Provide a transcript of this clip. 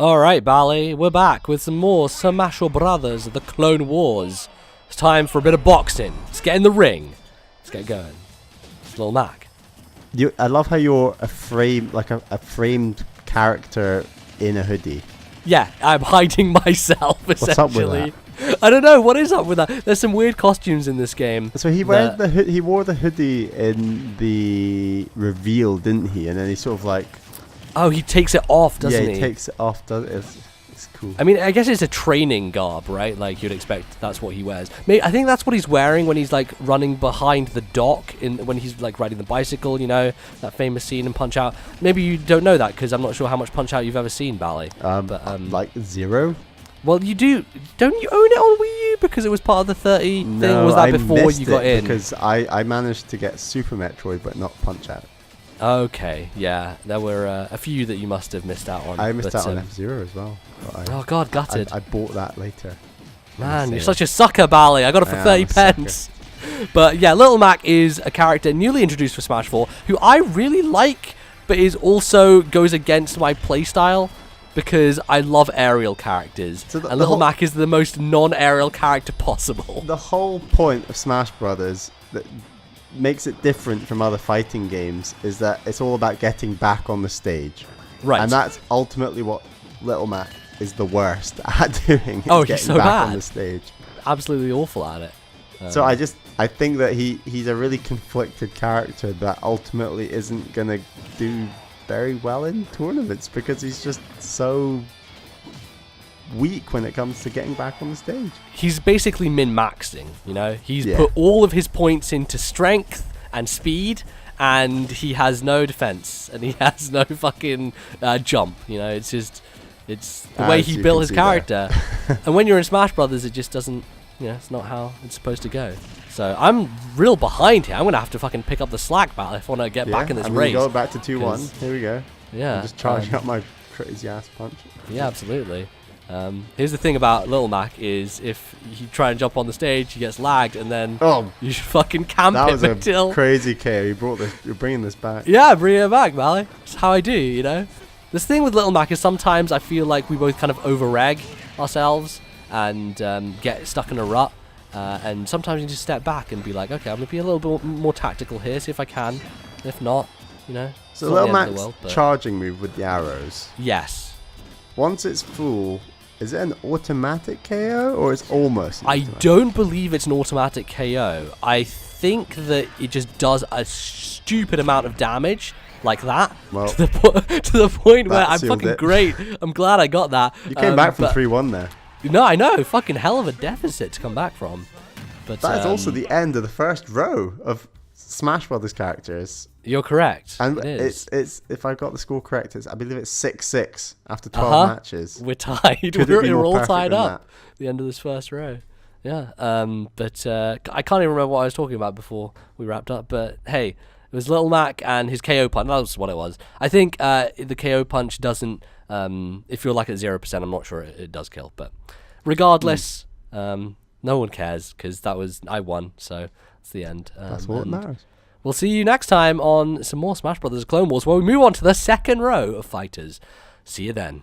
Alright, Bally, we're back with some more Smash Brothers, The Clone Wars. It's time for a bit of boxing. Let's get in the ring. Let's get going. Little Mac. I love how you're a framed character in a hoodie. Yeah, I'm hiding myself, essentially. What's up with that? I don't know, what is up with that? There's some weird costumes in this game. So he wore the hoodie in the reveal, didn't he? And then he sort of like... Oh, he takes it off, doesn't he? Yeah, he takes it off. It's cool. I mean, I guess it's a training garb, right? Like, you'd expect that's what he wears. I think that's what he's wearing when he's, like, running behind the dock when he's, like, riding the bicycle, you know? That famous scene in Punch-Out. Maybe you don't know that, because I'm not sure how much Punch-Out you've ever seen, Bally. Like 0? Well, you do. Don't you own it on Wii U? Because it was part of the 30 thing? Was that before you got in? Because I managed to get Super Metroid, but not Punch-Out. Okay, yeah. There were a few that you must have missed out on. I missed out on F-Zero as well. Oh, God, gutted. I bought that later. Man, you're such a sucker, Bally. I got it for 30 pence. But yeah, Little Mac is a character newly introduced for Smash 4 who I really like, but also goes against my playstyle because I love aerial characters. So and Little Mac is the most non-aerial character possible. The whole point of Smash Brothers that makes it different from other fighting games is that it's all about getting back on the stage. Right. And that's ultimately what Little Mac is the worst at doing. He's so back bad on the stage. Absolutely awful at it. So I think that he's a really conflicted character that ultimately isn't going to do very well in tournaments because he's just so weak when it comes to getting back on the stage. He's basically min-maxing, you know? He's put all of his points into strength and speed, and he has no defense, and he has no fucking jump, you know? It's the way he built his character. And when you're in Smash Brothers, it just doesn't, it's not how it's supposed to go. So I'm real behind here. I'm going to have to fucking pick up the slack battle if I want to get back in this race. Go back to 2-1. Here we go. Yeah. I'm just charging up my crazy ass punch. Yeah, absolutely. Here's the thing about Little Mac is if you try and jump on the stage, he gets lagged, and then you should fucking camp him until... That was a crazy KO. You're bringing this back. Yeah, bring it back, Mally. It's how I do, you know? This thing with Little Mac is sometimes I feel like we both kind of over-reg ourselves and get stuck in a rut. And sometimes you just step back and be like, okay, I'm going to be a little bit more tactical here, see if I can. If not, So Little Mac's charging move with the arrows. Yes. Once it's full, is it an automatic KO or it's almost? I don't believe it's an automatic KO. I think that it just does a stupid amount of damage like that. Well, to the point where I'm fucking great. I'm glad I got that. You came back from 3-1 there. No, I know. Fucking hell of a deficit to come back from. But that is also the end of the first row of Smash Brothers characters. You're correct. And it's if I got the score correct, I believe it's 6-6 after 12 matches. We're tied. We're all tied up at the end of this first row. Yeah. But I can't even remember what I was talking about before we wrapped up. But hey, it was Little Mac and his KO punch. That was what it was. I think the KO punch doesn't. If you're like at 0%, I'm not sure it does kill. But regardless, no one cares because I won. So it's the end. That's what matters. We'll see you next time on some more Smash Brothers Clone Wars, where we move on to the second row of fighters. See you then.